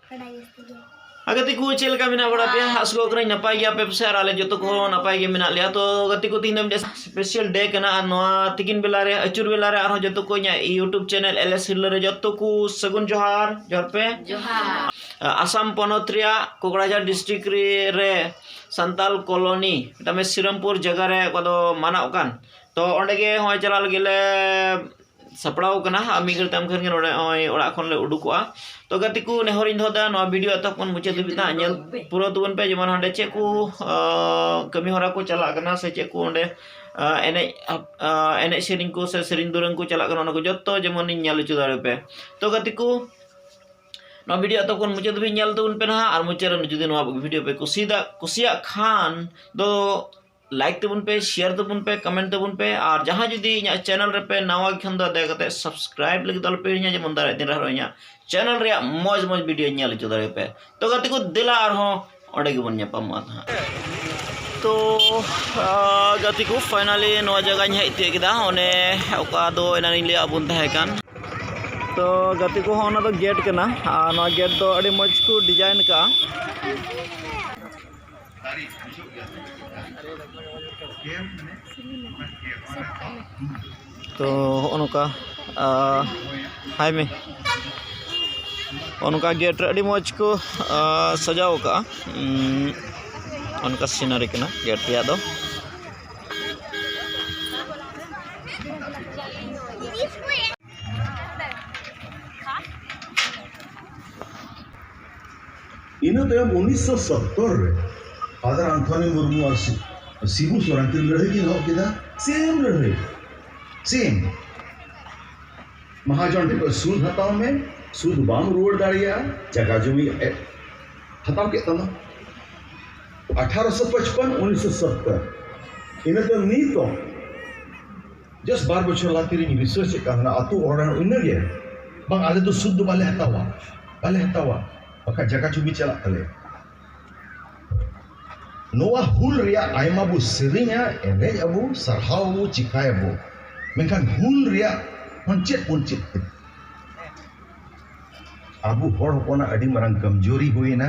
गति को चल का मिना बड़ा पे आसलो कर नपाई गया पे सर आले जो तो को नपाई के मिना लिया तो गति को तीन स्पेशल डे कना नवा तिकिन बेला रे अचुर बेला रे आरो जो तो को यूट्यूब चैनल एलएस हिलर रे जो तो को सगुन जोहार जोहार पे जोहार आसाम पनत रिया कोकराझार डिस्ट्रिक्ट रे संताल कॉलोनी तमे सिरमपुर जगह रे को माना कान तो ओंडे के होय चला गेले सपड़ाव कना मिगल तम खन ओड़ा खन ले उडुकोआ तो गति को नेहर इन धोदा नो वीडियो तक मुझे दुबिता नेल पूरा तुबन पे जेमन हंडे चे को कमी होरा को चला कना से चे को ओंडे एने सेरिंग को से सेरिंग दुरंग को चला कना को जत्तो जेमन नेल चु दारे पे तो गति को नो वीडियो तक मुझे दुबि नेल तुबन पे ना और मुझे रन जुदी नो वीडियो पे कुसिया खान दो लाइक तबुन पे शेयर तबुन पे कमेंट तबुन पे और जहाँ जुदी चैनल रे पे नवा खन दो दे सब्सक्राइब लगे दल पे जे मन दारे दिन रहा चैनल रे मौज मौज वीडियो नेल चो दारे पे तो गति को दिला और हो ओडे के बन न्यापाम मा तो गति को फाइनली नवा जगह हेज ते केदा ओने ओका दो एना ले अबुन थाहे कान तो गति को होना तो गेट कना और नवा गेट दो अड़ी मौज को डिजाइन का तो उनका हाय में उनका गेट अड़ी मौज को सजाव का उनका सीनरी कना गेट रिया दो इन 1970 फादर एंथोनी मुर्मू और शिबू सोरेन की लड़ाई की नौ किदा सेम लड़ाई सेम महाजन टे सूद हताव में सूद बाम रुआड़ दाड़िया जगह जमी हताव के तमा 1855 1970 इन तो नी तो जस्ट 12 बछर लातिर रिसर्च करना आतु ओरन इनगे बंग आले तो सूद बाले हतावा बका जगह जमी चला तले नोआ हुल रिया आयमा बु सेरिंगा एने अबु सरहाव बु चिकाय अबु मेनखान हुल रिया पंचेत अबु होड़ होना अडी मरंग कमजोरी हुईना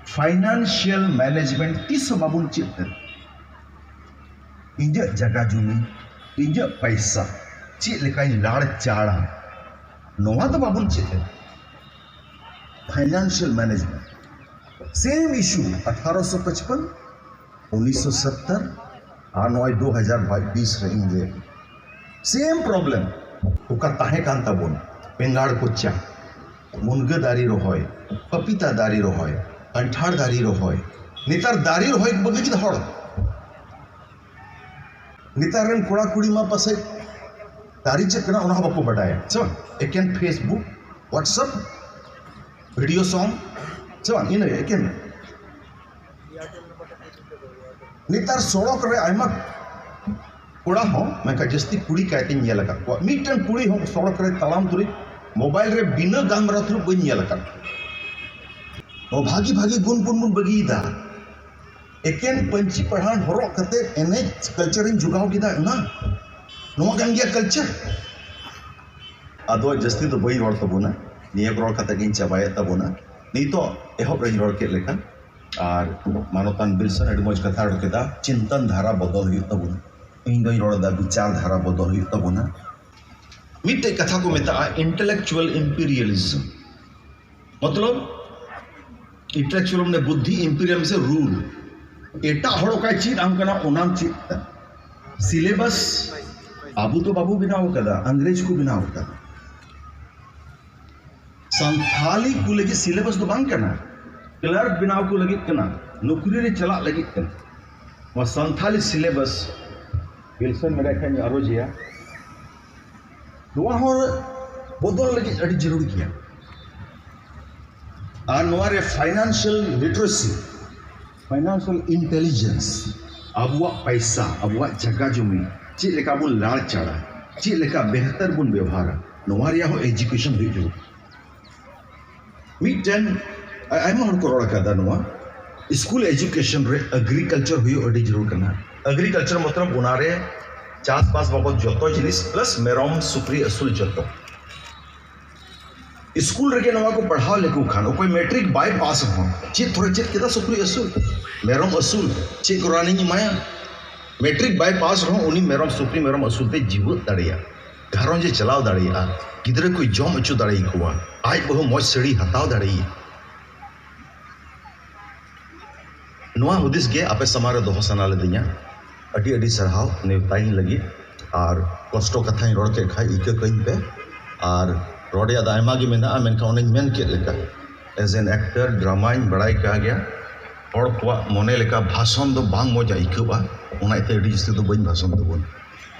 फाइनेंशियल मैनेजमेंट तीस बाबुन चित इंज जगह जुमी इंज पैसा ची लेकाई लाड़ चाड़ा नोआ तो बाबुन चित फाइनेंशियल मैनेजमेंट सेम इशू 1855 1970 और 2020 रेंगे सेम प्रॉब्लम ओका ताहे कान ताबोन बेंगाड़ कोचा मुनगा दारी रहोय पपीता दारी रहोय कंठाड़ दारी रहोय नितार दारी रहोय बगे कि हड़ नितार रन कोड़ा कुड़ी मा पासे दारी चकना ओना बाको बडाया च एकेन फेसबुक व्हाट्सएप वीडियो सॉन्ग च इन एकेन नितार सड़क रे आयमा कोड़ा हो मैं जस्ती कुड़ी कहते नेल का को मिटन कुड़ी हो सड़क रे तलाम तुरी मोबाइल रे बिना गामरा थ्रु बन नेल का ओ भागी भागी गुन गुन बगीदा एकेन पंची पढ़ान हरो कते एने कल्चर इन जुगाव किदा ना नो गान गया कल्चर अदो जस्ती तो बई रोड तबोना निये रोड कते गिन चबाय तबोना नी तो एहो रे रोड के लेखा और मानवतान बिल्सन अड़ी मौज कथा रखेदा चिंतन धारा बदल हुई तबुना इन दो रोड़ा विचार धारा बदल हुई तबुना मिट्टे कथा को मेता इंटेलेक्चुअल इंपीरियलिज्म मतलब इंटेलेक्चुअल ने बुद्धि इंपीरियम से रूल एटा हड़ो का चीज आम कना ओनाम चीज सिलेबस आबू तो बाबू बिनाव कदा अंग्रेज को बिनाव कदा संथाली को लेके सिलेबस तो बांग करना क्लर्क बिनाव को लगे कना नौकरी रे चला लगे कना वा संथाली सिलेबस विल्सन मेरा खान आरोजिया नोआ होर बदल लगे अड़ी जरूरी किया और नोआ रे financial literacy financial intelligence Abua पैसा अबुआ जगह जुमी चे लेका बुन लाड़ चाड़ा चे लेका बेहतर बुन व्यवहार नोआ रे हो एजुकेशन हुई जो मिटन आयमा हर को रोड़ा कदा नोआ स्कूल एजुकेशन रे एग्रीकल्चर हुई अड़ी जरूर करना एग्रीकल्चर मतलब उनारे चास पास बाबत जोतो जिनिस प्लस मेरम सुप्री असुल जोतो स्कूल रे नवा को पढ़ाव लेको खान ओकोय मैट्रिक बाय पास हो चेक थोड़े चेक केदा सुक्री असूल मेरम असूल चेक रानी माया मैट्रिक बाय पास रहो उनी मेरम सुक्री मेरम असूल ते जीव दाड़िया घरों चलाव दाड़िया गिद्रे को जम अचु दाड़े को आज बहु मौज सड़ी हताव दाड़े नुआ हुदिस गे आपे समारे दोह सना लेदिया अडी अडी सरहाव नेवताई लगी और कष्टो कथाई रोड के खाई इके कहीं पे और रोडिया दायमा की मेना मेनका उन्हें मेन के लेका एज एन एक्टर ड्रामाइन बड़ाई कहा गया और को मने लेका भाषण दो बांग मोजा इकबा उना इते अडी जस्ती दो बइन भाषण दो बन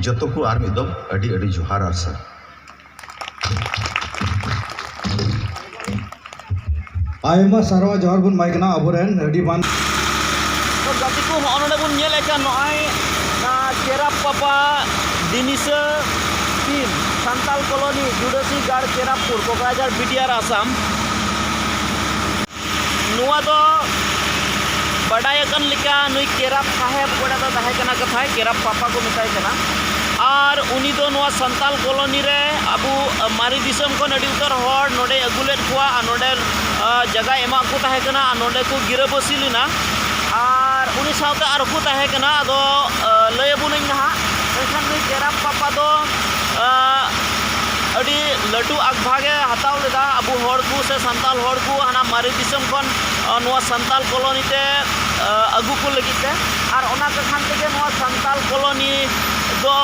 जतो को आर मिदो अडी अडी जोहार आरसा आयमा सारवा जोहार बुन माइकना अबोरेन अडी बान तो गाती को होनोडे बुन नेल एका नय ना केराप पापा दिनिसा टीम संताल कॉलोनी जुडसी गाड़ केरापुर कोकराझार बीटीआर आसाम नुआ दो बड़ायकन लिका नुई केराप साहेब कोड़ा दो ताहे कना कथाय केराप पापा को मिताय कना और उनी दो नुआ संताल कॉलोनी रे अबु मारी दिसम को नडी उतर हर नोडे अगुलेट कुआ नोडे जगह एमा को ताहे कना नोडे को गिरबसी लिना और उनी सावते आर को ताहे कना दो लयबुन नहा एखान नुई केराप पापा दो अड़ी लटू आगभागे हताव लेदा अबू हर को से संताल हर को हना मारी दिसम खन नुआ संताल कॉलोनी ते अगु को लगिते और ओना कखान तेगे नुआ संताल कॉलोनी दो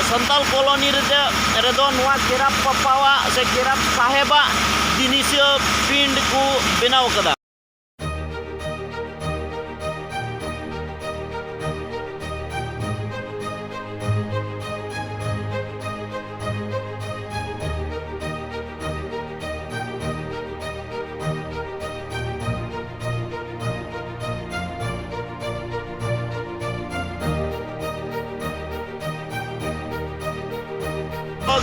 संताल कॉलोनी रे दो नुआ केराप पापावा से केराप साहेबा दिनिसियो पिंड को बनाव कदा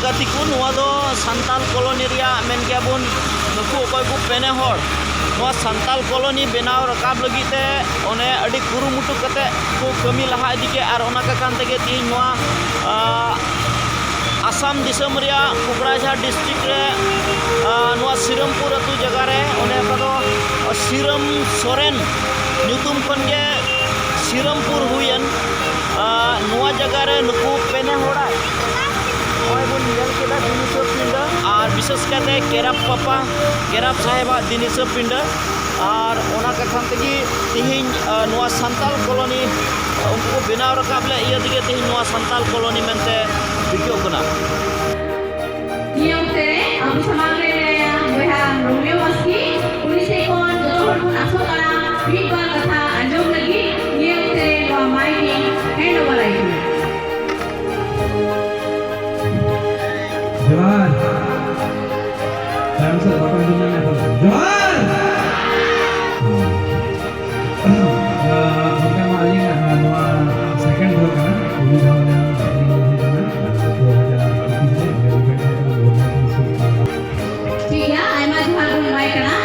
गति को नुआ दो संताल कॉलोनी रिया मेन के बुन नुकु ओकय को पेने हर नुआ संताल कॉलोनी बनाव रकाब लगी ते ओने अडी कुरुमुटु कते को कमी लहा इदी के आर ओना कान तेगे ती नुआ आसाम दिसम रिया कोकराझार डिस्ट्रिक्ट रे नुआ सिरमपुर अतु जगह रे ओने कदो सिरम सोरेन नुतुम खन के सिरमपुर हुयन नुआ जगह रे नुकु पेने हड़ा और विशेष करते केराप पापा केराप साहेबा दिनिसा पिंड और ओना कथान तेगी तिहिन नुआ संताल कॉलोनी उनको बनाव रकाब ले इया दिगे तिहिन नुआ संताल कॉलोनी मेनते बिकियो कना नियम तेरे अब समागे रे बहा रोमियो मस्की पुलिस कोन जो हर आसो करा बीट बार कथा अंजोम लगी नियम तेरे नो माइकिंग हैंड ओवर आई जोहार टाइम से बापन दुनिया में तो जोहार हमका मालिक नवा सेकंड फ्लोर का पुलिस वाले ठीक है आइमा जोहार बुन माइकना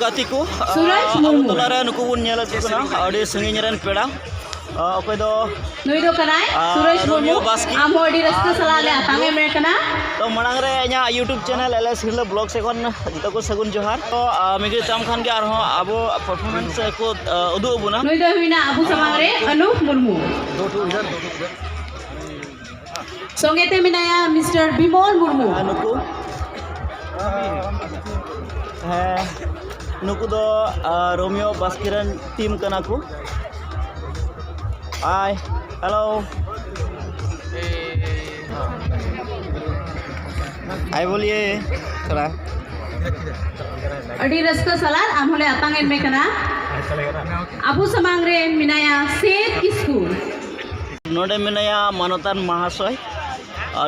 gati ko Suraj Murmu. tolare nuku bun nyala tukuna ade sangin ren peda okoy do Nui do kanai Suraj Murmu Romeo Baski. amo di raska salale atange me kana तो मनांग रे ᱤᱧᱟᱹᱜ YouTube channel LS हिरला blog से कोन जतो को सगुन जोहार तो मिगे ताम खान के आरो आबो परफॉर्मेंस को उदु बुना Nui do hina abu samang re Anup Murmu songe te minaya Mr. Bimol Murmu नुकु है नुकु दो रोमियो बास्किरन टीम कना को हाय हेलो हाय बोलिए थोड़ा adi raska salat amole atange me kana abu samang re minaya Seth Kisku नोडे मेनाया मानतान महाशय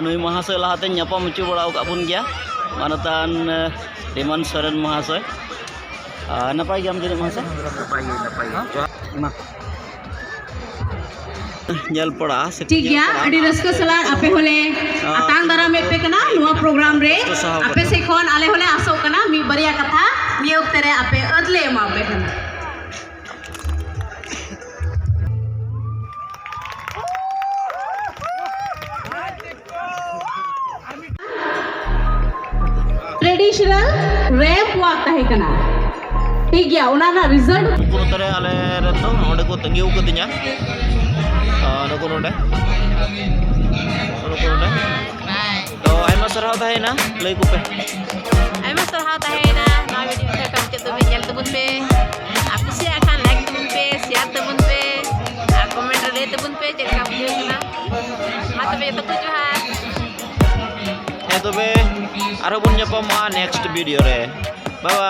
नुई महाशय लहाते ᱧᱟᱯᱟᱢ ᱦᱚᱪᱚ ᱵᱟᱲᱟᱣ ᱠᱟᱜ ᱵᱚᱱ ᱜᱮᱭᱟ मानतान ᱰᱮᱢᱟᱱ ᱥᱚᱨᱮᱱ महाशय नपाय ᱜᱮᱭᱟᱢ ᱡᱟᱹᱱᱤᱡ महाशय मा जल पड़ा ठीक गया adi raska salat ape hole atang dara me pe kana nuwa program re ape se khon ale hole aso kana mi bariya katha ni oktere ape adle ma be kana traditional रैप वाक ताहे कना ठीक गया उना ना result को तरे आले रेतो नोडे को तंगिउ कतिnya नको नोडे तो आयमा सरहाव ताहेना लई को पे Ayma sarhaw tahena na video pe kam te tobe nyal tabun pe apu se akan like tabun pe share tabun pe comment re tabun pe je kam video kana ma tobe to ko johar तबे आरो बुन ᱧᱟᱯᱟᱢᱟ next video रे bye bye